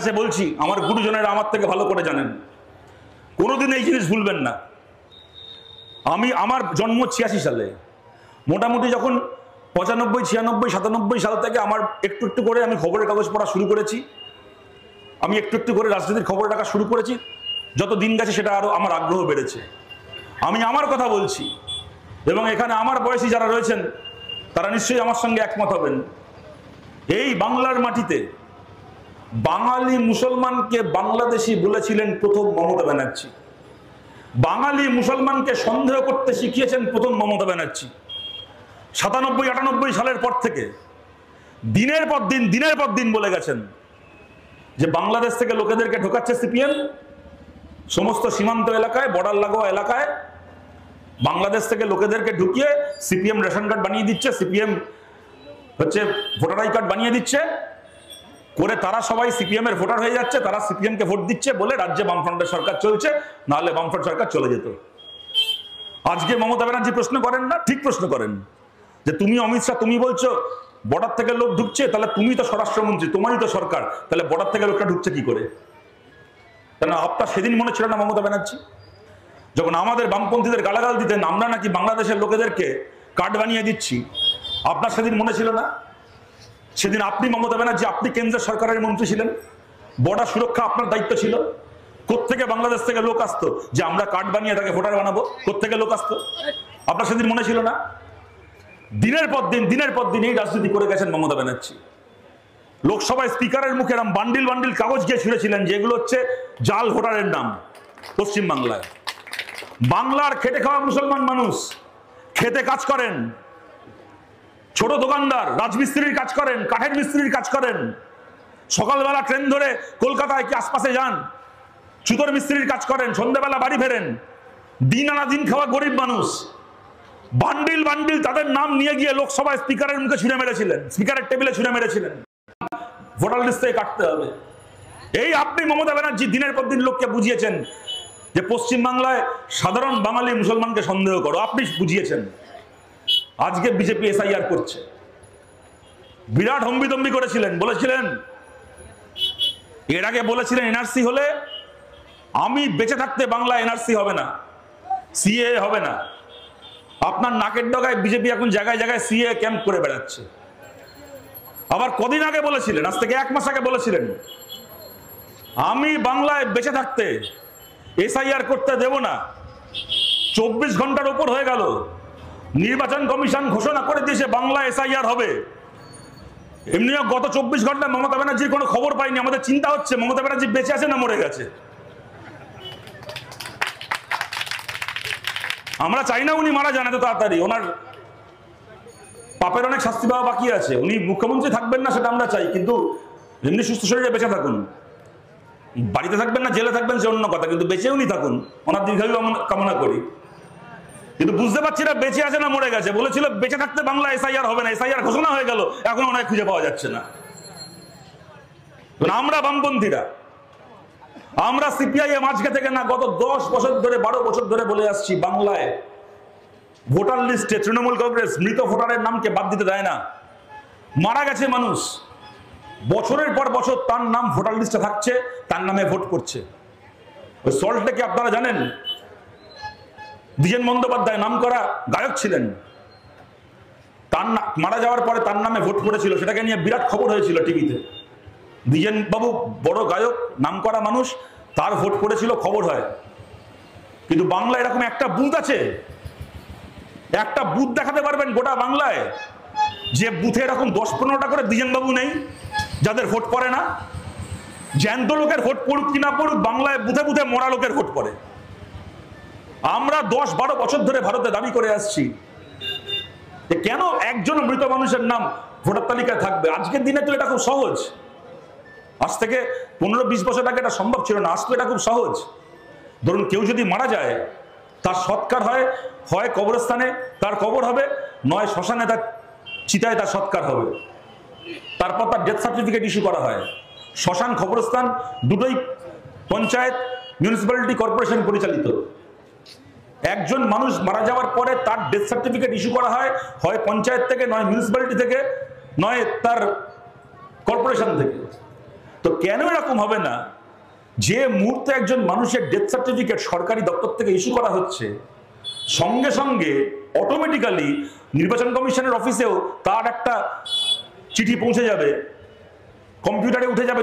কাছে বলছি, আমার গুরুজনেরা আমার থেকে ভালো করে জানেন, কোনোদিন এই জিনিস ভুলবেন না। আমার জন্ম 86 সালে, মোটামুটি যখন 95, 96, 97 সাল থেকে আমার একটু একটু করে আমি খবরের কাগজ পড়া শুরু করেছি, আমি একটু একটু করে রাজনীতির খবর রাখা শুরু করেছি। যত দিন গেছে সেটা আরো আমার আগ্রহ বেড়েছে। আমি আমার কথা বলছি, এবং এখানে আমার বয়সী যারা রয়েছেন তারা নিশ্চয়ই আমার সঙ্গে একমত হবেন। এই বাংলার মাটিতে বাঙালি মুসলমানকে বাংলাদেশি বলেছিলেন প্রথম মমতা ব্যানার্জি। বাঙালি মুসলমানকে সন্দেহ করতে শিখিয়েছেন প্রথম মমতা ব্যানার্জি। 97, 98 সালের পর থেকে দিনের পর দিন বলে গেছেন যে বাংলাদেশ থেকে লোকেদেরকে ঢোকাচ্ছে সিপিএম, সমস্ত সীমান্ত এলাকায়, বর্ডার লাগোয়া এলাকায় বাংলাদেশ থেকে লোকেদেরকে ঢুকিয়ে সিপিএম রেশন কার্ড বানিয়ে দিচ্ছে, সিপিএম হচ্ছে ভোটার আই কার্ড বানিয়ে দিচ্ছে করে তারা সবাই সিপিএম এর ভোটার হয়ে যাচ্ছে, তারা সিপিএম কে ভোট দিচ্ছে বলে রাজ্যে বামফ্রন্টের সরকার চলছে, নাহলে বামফ্রন্ট সরকার চলে যেত। আজকে মমতা ব্যানার্জি প্রশ্ন করেন না, ঠিক প্রশ্ন করেন যে তুমি অমিত শাহ, তুমি বলছো বর্ডার থেকে লোক ঢুকছে, তাহলে তুমি তো স্বরাষ্ট্রমন্ত্রী, তোমারই তো সরকার, তাহলে বর্ডার থেকে লোকটা ঢুকছে কি করে? কেন আপনার সেদিন মনে ছিল না মমতা ব্যানার্জি যখন আমাদের বামপন্থীদের গালাগাল দিতেন আমরা নাকি বাংলাদেশের লোকেদেরকে কার্ড বানিয়ে দিচ্ছি, আপনার সেদিন মনে ছিল না? সেদিন আপনি মমতা ব্যানার্জি, আপনি কেন্দ্রের সরকারের মন্ত্রী ছিলেন, বর্ডার সুরক্ষা আপনার দায়িত্ব ছিল। কোত্থেকে বাংলাদেশ থেকে লোক আসতো যে আমরা কার্ড বানিয়ে তাকে ভোটার বানাবো? কোত্থেকে লোক আসতো? আপনার সেদিন মনে ছিল না? দিনের পর দিন এই রাজনীতি করে গেছেন মমতা ব্যানার্জি। লোকসভায় স্পিকারের মুখে এরকম বান্ডিল বান্ডিল কাগজ গিয়ে ছুঁড়েছিলেন যেগুলো হচ্ছে জাল ভোটারের নাম। পশ্চিমবাংলায় বাংলার খেটে খাওয়া মুসলমান মানুষ খেতে কাজ করেন, ছোট দোকানদার, রাজমিস্ত্রির কাজ করেন, কাঠের মিস্ত্রির কাজ করেন, সকালবেলা ট্রেন ধরে কলকাতায় কি আশপাশে যান, ছুতোর মিস্ত্রির কাজ করেন, সন্ধ্যাবেলা বাড়ি ফেরেন, দিন আনা দিন খাওয়া গরিব মানুষ বান্ডিল বান্ডিল তাদের নাম নিয়ে গিয়ে লোকসভায় স্পিকারের মুখে ছুঁড়ে মেরেছিলেন, স্পিকারের টেবিলে ছুঁড়ে মেরেছিলেন, ভোটার লিস্ট থেকে কাটতে হবে। এই আপনি মমতা ব্যানার্জি দিনের পর দিন লোককে বুঝিয়েছেন যে পশ্চিমবাংলায় সাধারণ বাঙালি মুসলমানকে সন্দেহ করো, আপনি বুঝিয়েছেন। আজকে বিজেপি এসআইআর করছে, বিরাট হম্বিতম্বি করেছিলেন, বলেছিলেন, এর আগে বলেছিলেন এনআরসি হলে আমি বেঁচে থাকতে বাংলা এনআরসি হবে না, সিএ হবে না। আপনার নাকের ডগায় বিজেপি এখন জায়গায় জায়গায় সিএ ক্যাম্প করে বেড়াচ্ছে। আবার কদিন আগে বলেছিলেন, আজ থেকে 1 মাস আগে বলেছিলেন, আমি বাংলায় বেঁচে থাকতে এসআইআর করতে দেব না। 24 ঘন্টার উপর হয়ে গেল, নির্বাচন কমিশন ঘোষণা করে দিয়েছে বাংলা এসআইআর হবে। এমনিও গত 24 ঘন্টায় মমতা ব্যানার্জির কোনো খবর পাইনি, আমাদের চিন্তা হচ্ছে মমতা ব্যানার্জি বেঁচে আছে না মরে গেছে। আমরা চাই না উনি মারা যান এত তাড়াতাড়ি, ওনার পাপের অনেক শাস্তি পাওয়া বাকি আছে, উনি মুখ্যমন্ত্রী থাকবেন না সেটা আমরা চাই, কিন্তু এমনি সুস্থ শরীরে বেঁচে থাকুন। বাড়িতে থাকবেন না জেলে থাকবেন সে অন্য কথা, কিন্তু বেঁচে উনি থাকুন, ওনার দীর্ঘায়ু কামনা করি। কিন্তু বুঝতে পারছি না বেঁচে আছে না মরে গেছে। বলেছিল বেঁচে থাকতে বাংলা এসআইআর হবে না, এসআইআর ঘোষণা হয়ে গেল, এখন ওনাকে খুঁজে পাওয়া যাচ্ছে না। আমরা বামপন্থীরা, আমরা সিপিআইএম আজকে থেকে না, গত 10 বছর ধরে 12 বছর ধরে বলে আসছি বাংলায় ভোটার লিস্টে তৃণমূল কংগ্রেস মৃত ভোটারের নামকে বাদ দিতে দেয় না। মারা গেছে মানুষ, বছরের পর বছর তার নাম ভোটার লিস্টে থাকছে, তার নামে ভোট করছে। ওই সল্টলেকে আপনারা জানেন, দ্বিজেন বন্দ্যোপাধ্যায় নাম করা গায়ক ছিলেন, তার মারা যাওয়ার পরে তার নামে ভোট পড়েছিল, সেটাকে নিয়ে বিরাট খবর হয়েছিল টিভিতে। দ্বিজেন বাবু বড় গায়ক, নাম করা মানুষ, তার ভোট পড়েছিল, খবর হয়। কিন্তু বাংলা এরকম একটা বুথ আছে, একটা বুথ দেখাতে পারবেন গোটা বাংলায় যে বুথে এরকম 10-15টা করে দ্বিজেন বাবু নেই যাদের ভোট পড়ে না? জ্যান্ত লোকের ভোট পড়ুক কি না পড়ুক, বাংলায় বুথে বুথে মরা লোকের ভোট পড়ে। আমরা 10-12 বছর ধরে ভারতে দাবি করে আসছি কেন একজন মৃত মানুষের নাম ভোটার তালিকায় থাকবে। আজকের দিনে তো এটা খুব সহজ, আজ থেকে 15-20 বছর আগে এটা সম্ভব ছিল না, আজ তো এটা খুব সহজ। ধরুন কেউ যদি মারা যায়, তার সৎকার হয়, হয় কবরস্থানে তার কবর হবে, নয় শ্মশানে তার চিতায় তার সৎকার হবে, তারপর তার ডেথ সার্টিফিকেট ইস্যু করা হয়। শ্মশান কবরস্থান দুটোই পঞ্চায়েত, মিউনিসিপ্যালিটি, কর্পোরেশন পরিচালিত। একজন মানুষ মারা যাওয়ার পরে তার ডেথ সার্টিফিকেট ইস্যু করা হয়, হয় পঞ্চায়েত থেকে, নয় মিউনিসিপ্যালিটি থেকে, নয় তার কর্পোরেশন থেকে। তো কেন এরকম হবে না যে মুহূর্তে একজন মানুষের ডেথ সার্টিফিকেট সরকারি দপ্তর থেকে ইস্যু করা হচ্ছে, সঙ্গে সঙ্গে অটোমেটিক্যালি নির্বাচন কমিশনের অফিসেও তার একটা চিঠি পৌঁছে যাবে, কম্পিউটারে উঠে যাবে।